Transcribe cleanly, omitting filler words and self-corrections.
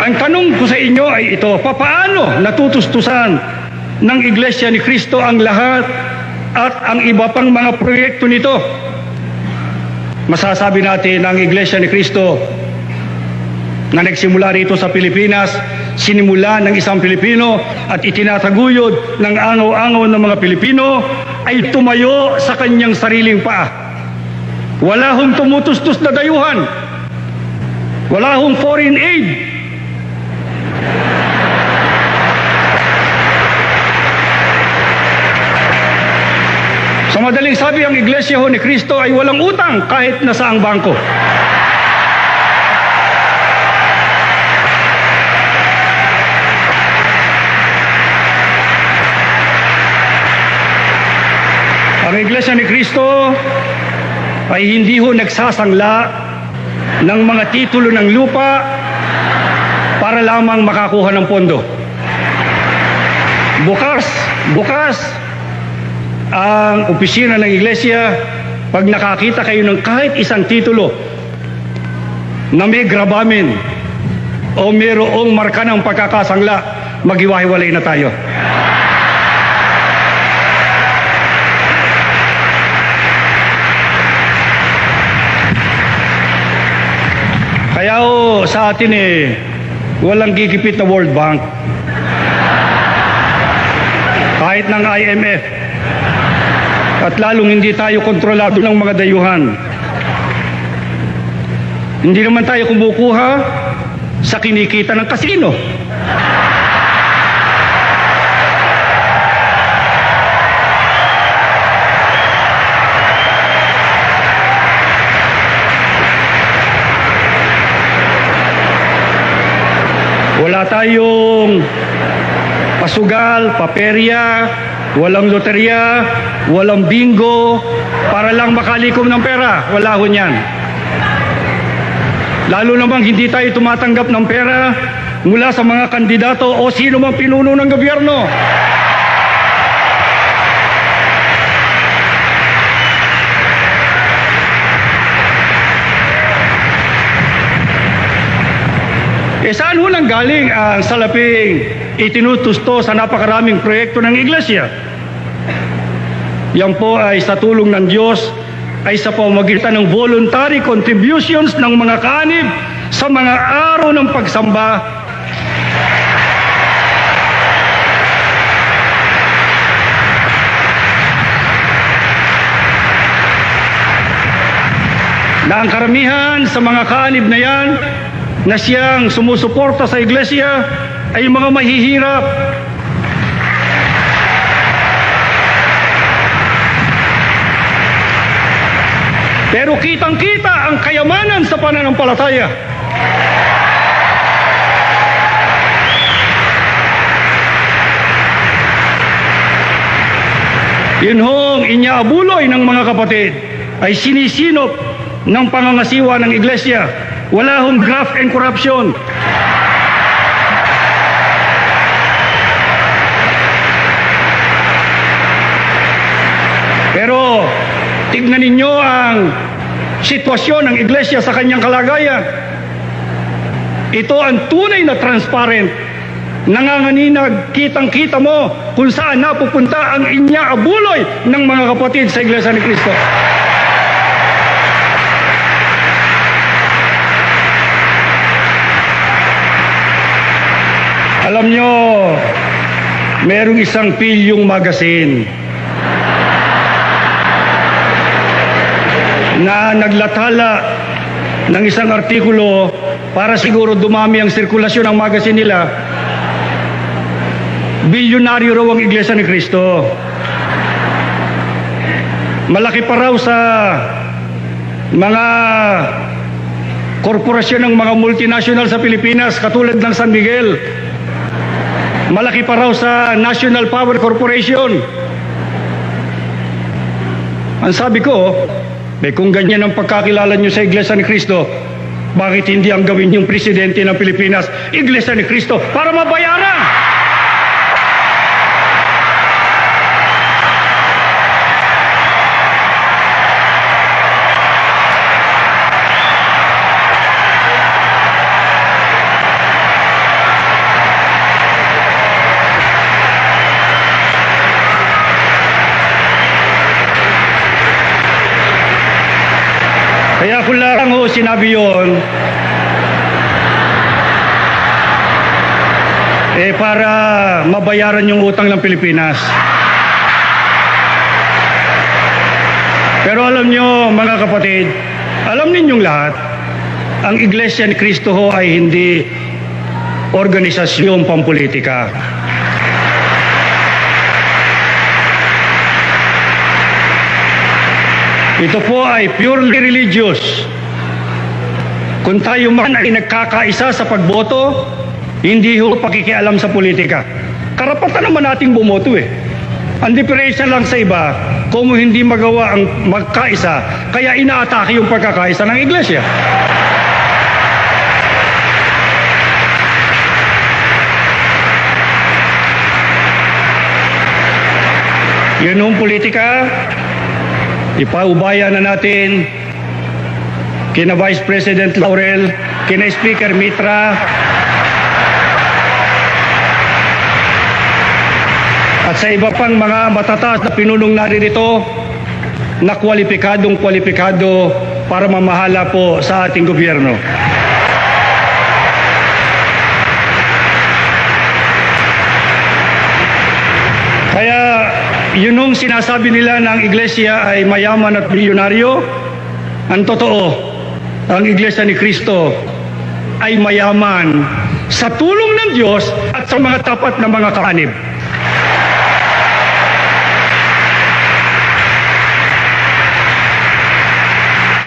Ang tanong ko sa inyo ay ito, papaano natutustusan ng Iglesia ni Cristo ang lahat at ang iba pang mga proyekto nito? Masasabi natin ang Iglesia ni Cristo na nagsimula rito sa Pilipinas, sinimula ng isang Pilipino at itinataguyod ng angaw-angaw ng mga Pilipino, ay tumayo sa kanyang sariling paa. Wala hong tumutustos na dayuhan. Wala hong foreign aid. Sa madaling sabi, ang Iglesia ho ni Cristo ay walang utang kahit nasa ang bangko. Ang Iglesia ni Cristo ay hindi ho nagsasangla ng mga titulo ng lupa para lamang makakuha ng pondo. Bukas ang opisina ng Iglesia pag nakakita kayo ng kahit isang titulo na may gravamen o mayroong marka ng pagkakasangla, maghiwa-hiwalay na tayo. Kaya sa atin walang gigipit na World Bank. Kahit ng IMF. At lalong hindi tayo kontrolado ng mga dayuhan. Hindi naman tayo kumukuha sa kinikita ng kasino. Wala tayong pasugal, paperya, walang loterya, walang bingo, para lang makalikom ng pera. Wala ho niyan. Lalo namang hindi tayo tumatanggap ng pera mula sa mga kandidato o sino mang pinuno ng gobyerno. Saan ho nang galing ang salaping itinutusto sa napakaraming proyekto ng Iglesia? Yan po ay sa tulong ng Diyos, ay sa pamamagitan ng voluntary contributions ng mga kaanib sa mga araw ng pagsamba. Na ang karamihan sa mga kaanib na yan na siyang sumusuporta sa Iglesia ay mga mahihirap. Pero kitang-kita ang kayamanan sa pananampalataya. Yun hong inyaabuloy ng mga kapatid ay sinisinop ng pangangasiwa ng Iglesia. Wala hong graft and corruption. Pero tignan ninyo ang sitwasyon ng Iglesia sa kanyang kalagayan. Ito ang tunay na transparent. Nanganganinag, kitang-kita mo kung saan napupunta ang inyaabuloy ng mga kapatid sa Iglesia ni Cristo. Alam nyo, merong isang pilyong magazine na naglathala ng isang artikulo para siguro dumami ang sirkulasyon ng magazine nila. Bilyonaryo raw ang Iglesia ni Cristo. Malaki pa raw sa mga korporasyon ng mga multinational sa Pilipinas katulad ng San Miguel. Malaki pa raw sa National Power Corporation. Ang sabi ko, kung ganyan ang pagkakilala nyo sa Iglesia ni Cristo, bakit hindi ang gawin yung presidente ng Pilipinas, Iglesia ni Cristo, para mabayaran? Kaya kung lang ho sinabi yun, para mabayaran yung utang ng Pilipinas. Pero alam nyo, mga kapatid, alam ninyong lahat, ang Iglesia ni Cristo ho ay hindi organisasyon pampolitika. Ito po ay purely religious. Kung tayo man ay nagkakaisa sa pagboto, hindi ho pakikialam sa politika. Karapatan naman nating bumoto eh. Ang diferensya lang sa iba, kung hindi magawa ang magkaisa, kaya inaatake yung pagkakaisa ng iglesia. Yun yung politika, ipaubaya na natin kina Vice President Laurel, kina Speaker Mitra, at sa iba pang mga matataas na pinunong naririto na kwalipikado para mamahala po sa ating gobyerno. Kaya yun yung sinasabi nila na ang iglesia ay mayaman at milyonaryo. Ang totoo, ang iglesia ni Cristo ay mayaman sa tulong ng Diyos at sa mga tapat na mga kaanib.